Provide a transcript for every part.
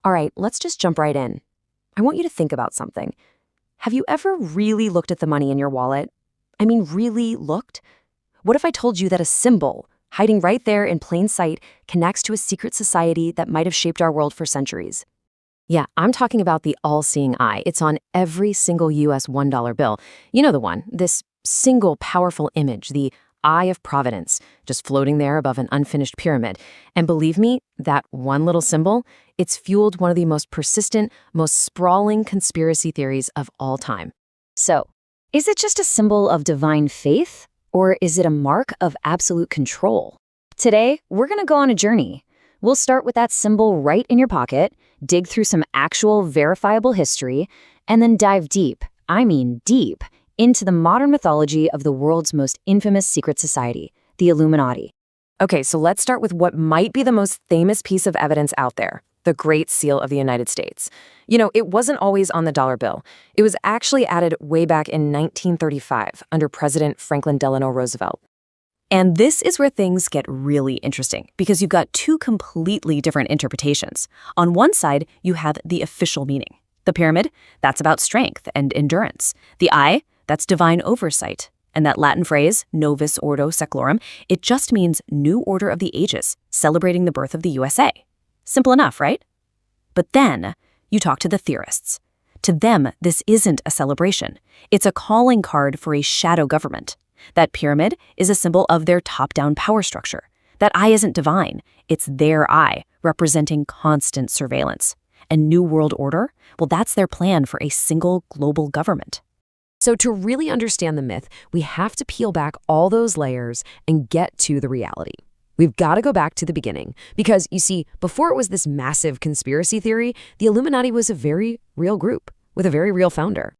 All right, let's just jump right in. I want you to think about something. Have you ever really looked at the money in your wallet? I mean, really looked? What if I told you that a symbol, hiding right there in plain sight, connects to a secret society that might have shaped our world for centuries? Yeah, I'm talking about the all-seeing eye. It's on every single US $1 bill. You know the one, this single powerful image, the Eye of Providence, just floating there above an unfinished pyramid. And believe me, that one little symbol, it's fueled one of the most persistent, most sprawling conspiracy theories of all time. So, is it just a symbol of divine faith, or is it a mark of absolute control? Today, we're going to go on a journey. We'll start with that symbol right in your pocket, dig through some actual verifiable history, and then dive deep, I mean deep, into the modern mythology of the world's most infamous secret society, the Illuminati. Okay, so let's start with what might be the most famous piece of evidence out there, the Great Seal of the United States. You know, it wasn't always on the dollar bill. It was actually added way back in 1935 under President Franklin Delano Roosevelt. And this is where things get really interesting, because you've got two completely different interpretations. On one side, you have the official meaning. The pyramid, that's about strength and endurance. The eye, that's divine oversight. And that Latin phrase, Novus Ordo Seclorum, it just means new order of the ages, celebrating the birth of the USA. Simple enough, right? But then you talk to the theorists. To them, this isn't a celebration. It's a calling card for a shadow government. That pyramid is a symbol of their top-down power structure. That eye isn't divine. It's their eye, representing constant surveillance. And New World Order? Well, that's their plan for a single global government. So to really understand the myth, we have to peel back all those layers and get to the reality. We've got to go back to the beginning, because, you see, before it was this massive conspiracy theory, the Illuminati was a very real group with a very real founder.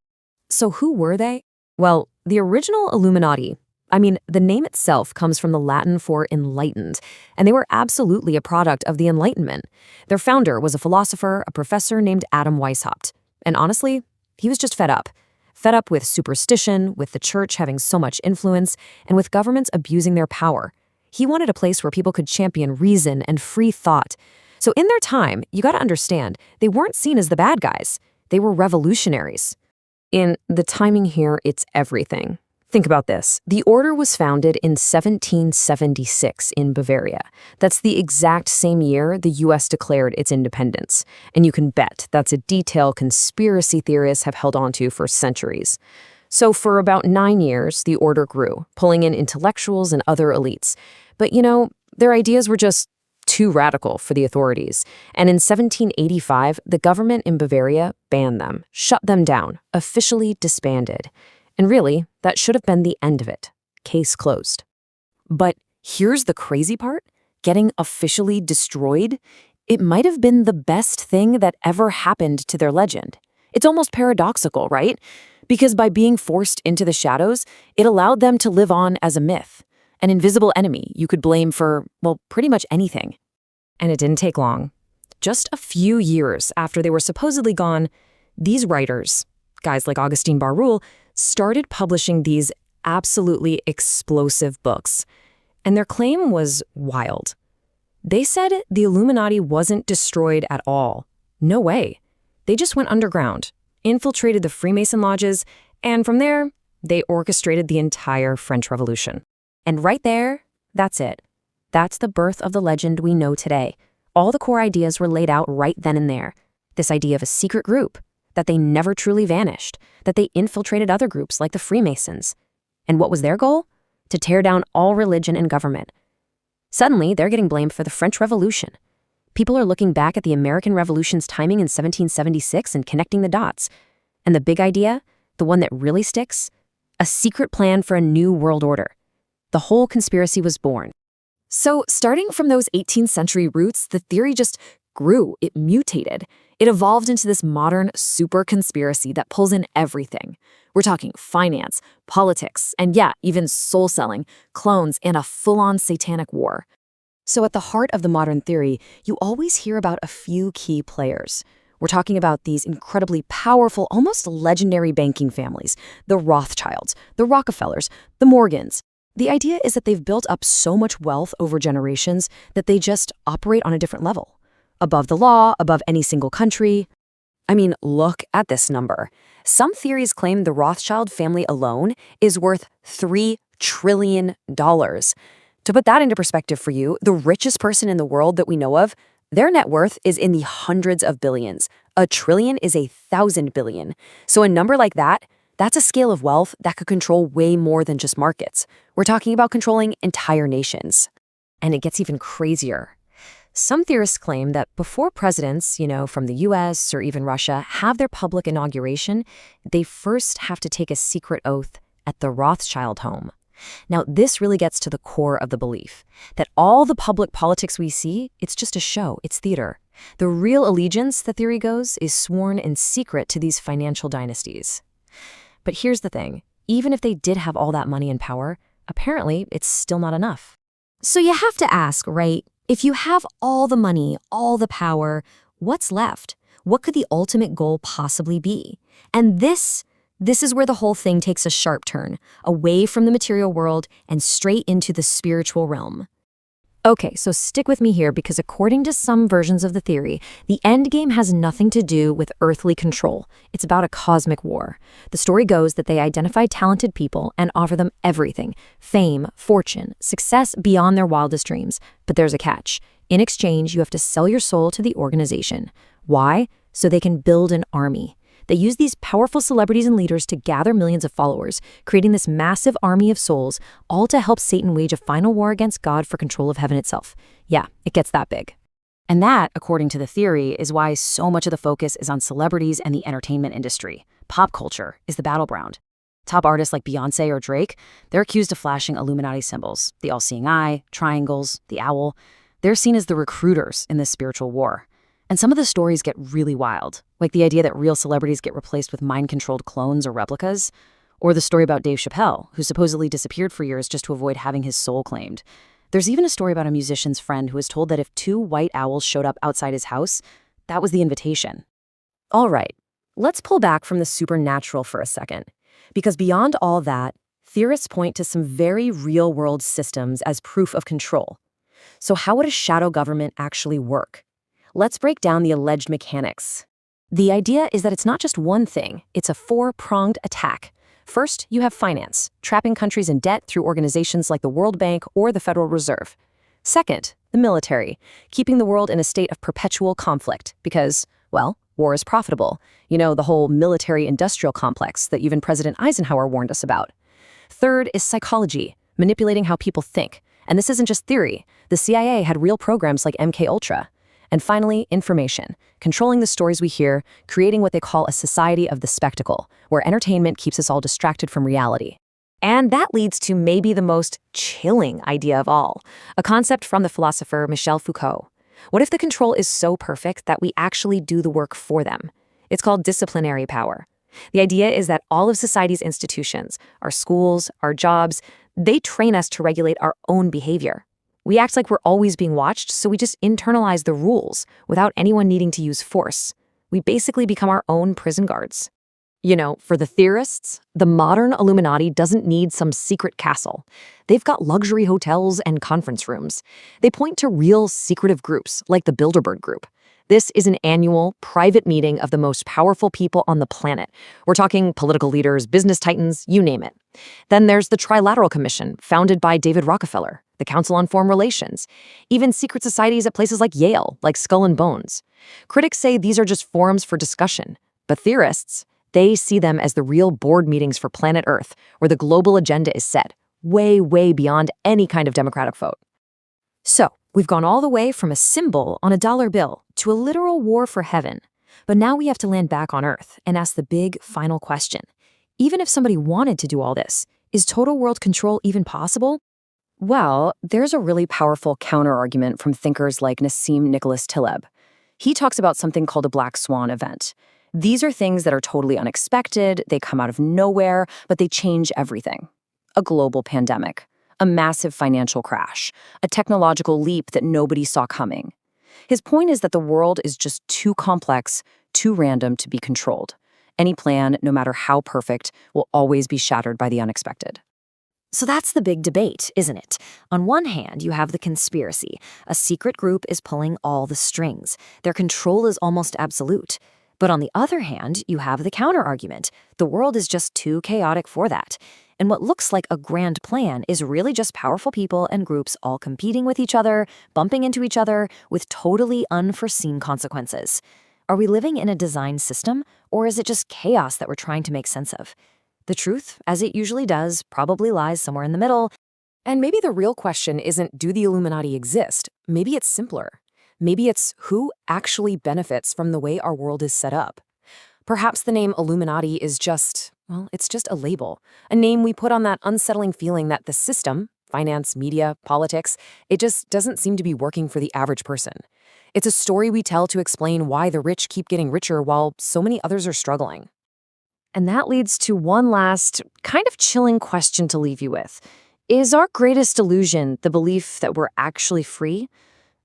So who were they? Well, the original Illuminati, the name itself comes from the Latin for enlightened, and they were absolutely a product of the Enlightenment. Their founder was a philosopher, a professor named Adam Weishaupt. And honestly, he was just fed up. Fed up with superstition, with the church having so much influence, and with governments abusing their power. He wanted a place where people could champion reason and free thought. So in their time, you got to understand, they weren't seen as the bad guys. They were revolutionaries. In the timing here, it's everything. Think about this. The order was founded in 1776 in Bavaria. That's the exact same year the U.S. declared its independence. And you can bet that's a detail conspiracy theorists have held onto for centuries. So for about 9 years, the order grew, pulling in intellectuals and other elites. But their ideas were just too radical for the authorities. And in 1785, the government in Bavaria banned them, shut them down, officially disbanded. And really, that should have been the end of it. Case closed. But here's the crazy part. Getting officially destroyed, it might have been the best thing that ever happened to their legend. It's almost paradoxical, right? Because by being forced into the shadows, it allowed them to live on as a myth. An invisible enemy you could blame for, well, pretty much anything. And it didn't take long. Just a few years after they were supposedly gone, these writers, guys like Augustin Barruel, started publishing these absolutely explosive books. And their claim was wild. They said the Illuminati wasn't destroyed at all. No way. They just went underground, infiltrated the Freemason lodges, and from there, they orchestrated the entire French Revolution. And right there, that's it. That's the birth of the legend we know today. All the core ideas were laid out right then and there. This idea of a secret group, that they never truly vanished, that they infiltrated other groups like the Freemasons. And what was their goal? To tear down all religion and government. Suddenly, they're getting blamed for the French Revolution. People are looking back at the American Revolution's timing in 1776 and connecting the dots. And the big idea, the one that really sticks, a secret plan for a new world order. The whole conspiracy was born. So, starting from those 18th century roots, the theory just grew, it mutated. It evolved into this modern super conspiracy that pulls in everything. We're talking finance, politics, and yeah, even soul selling, clones, and a full-on satanic war. So at the heart of the modern theory, you always hear about a few key players. We're talking about these incredibly powerful, almost legendary banking families, the Rothschilds, the Rockefellers, the Morgans. The idea is that they've built up so much wealth over generations that they just operate on a different level. above the law, above any single country. I mean, look at this number. Some theories claim the Rothschild family alone is worth $3 trillion. To put that into perspective for you, the richest person in the world that we know of, their net worth is in the hundreds of billions. A trillion is 1,000 billion. So a number like that, that's a scale of wealth that could control way more than just markets. We're talking about controlling entire nations. And it gets even crazier. Some theorists claim that before presidents, from the US or even Russia, have their public inauguration, they first have to take a secret oath at the Rothschild home. Now, this really gets to the core of the belief that all the public politics we see, it's just a show, it's theater. The real allegiance, the theory goes, is sworn in secret to these financial dynasties. But here's the thing, even if they did have all that money and power, apparently it's still not enough. So you have to ask, right? If you have all the money, all the power, what's left? What could the ultimate goal possibly be? And this is where the whole thing takes a sharp turn, away from the material world and straight into the spiritual realm. Okay, so stick with me here because according to some versions of the theory, the end game has nothing to do with earthly control. It's about a cosmic war. The story goes that they identify talented people and offer them everything: fame, fortune, success beyond their wildest dreams. But there's a catch. In exchange, you have to sell your soul to the organization. Why? So they can build an army. They use these powerful celebrities and leaders to gather millions of followers, creating this massive army of souls, all to help Satan wage a final war against God for control of heaven itself. Yeah, it gets that big. And that, according to the theory, is why so much of the focus is on celebrities and the entertainment industry. Pop culture is the battleground. Top artists like Beyoncé or Drake, they're accused of flashing Illuminati symbols, the all-seeing eye, triangles, the owl. They're seen as the recruiters in this spiritual war. And some of the stories get really wild, like the idea that real celebrities get replaced with mind-controlled clones or replicas, or the story about Dave Chappelle, who supposedly disappeared for years just to avoid having his soul claimed. There's even a story about a musician's friend who was told that if 2 white owls showed up outside his house, that was the invitation. All right, let's pull back from the supernatural for a second, because beyond all that, theorists point to some very real-world systems as proof of control. So how would a shadow government actually work? Let's break down the alleged mechanics. The idea is that it's not just one thing, it's a 4-pronged attack. First, you have finance, trapping countries in debt through organizations like the World Bank or the Federal Reserve. Second, the military, keeping the world in a state of perpetual conflict because, well, war is profitable. The whole military-industrial complex that even President Eisenhower warned us about. Third is psychology, manipulating how people think. And this isn't just theory. The CIA had real programs like MKUltra. And finally, information, controlling the stories we hear, creating what they call a society of the spectacle, where entertainment keeps us all distracted from reality. And that leads to maybe the most chilling idea of all, a concept from the philosopher Michel Foucault. What if the control is so perfect that we actually do the work for them? It's called disciplinary power. The idea is that all of society's institutions, our schools, our jobs, they train us to regulate our own behavior. We act like we're always being watched, so we just internalize the rules without anyone needing to use force. We basically become our own prison guards. For the theorists, the modern Illuminati doesn't need some secret castle. They've got luxury hotels and conference rooms. They point to real secretive groups, like the Bilderberg Group. This is an annual, private meeting of the most powerful people on the planet. We're talking political leaders, business titans, you name it. Then there's the Trilateral Commission, founded by David Rockefeller, the Council on Foreign Relations, even secret societies at places like Yale, like Skull and Bones. Critics say these are just forums for discussion, but theorists, they see them as the real board meetings for planet Earth, where the global agenda is set, way, way beyond any kind of democratic vote. So, we've gone all the way from a symbol on a dollar bill to a literal war for heaven. But now we have to land back on Earth and ask the big, final question. Even if somebody wanted to do all this, is total world control even possible? Well, there's a really powerful counter-argument from thinkers like Nassim Nicholas Taleb. He talks about something called a black swan event. These are things that are totally unexpected, they come out of nowhere, but they change everything. A global pandemic, a massive financial crash, a technological leap that nobody saw coming. His point is that the world is just too complex, too random to be controlled. Any plan, no matter how perfect, will always be shattered by the unexpected. So that's the big debate, isn't it? On one hand, you have the conspiracy. A secret group is pulling all the strings. Their control is almost absolute. But on the other hand, you have the counter-argument. The world is just too chaotic for that. And what looks like a grand plan is really just powerful people and groups all competing with each other, bumping into each other, with totally unforeseen consequences. Are we living in a design system, or is it just chaos that we're trying to make sense of? The truth, as it usually does, probably lies somewhere in the middle. And maybe the real question isn't, do the Illuminati exist? Maybe it's simpler. Maybe it's who actually benefits from the way our world is set up. Perhaps the name Illuminati is just, well, it's just a label, a name we put on that unsettling feeling that the system, finance, media, politics, it just doesn't seem to be working for the average person. It's a story we tell to explain why the rich keep getting richer while so many others are struggling. And that leads to one last, kind of chilling question to leave you with. Is our greatest illusion the belief that we're actually free?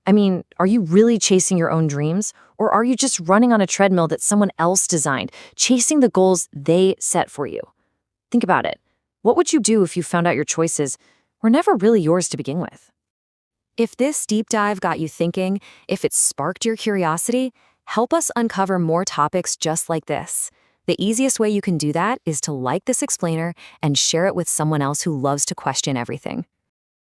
I mean, are you really chasing your own dreams? Or are you just running on a treadmill that someone else designed, chasing the goals they set for you? Think about it. What would you do if you found out your choices were never really yours to begin with? If this deep dive got you thinking, if it sparked your curiosity, help us uncover more topics just like this. The easiest way you can do that is to like this explainer and share it with someone else who loves to question everything.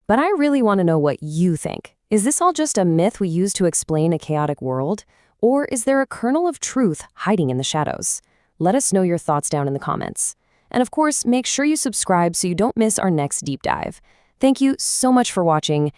But I really want to know what you think. Is this all just a myth we use to explain a chaotic world? Or is there a kernel of truth hiding in the shadows? Let us know your thoughts down in the comments. And of course, make sure you subscribe so you don't miss our next deep dive. Thank you so much for watching,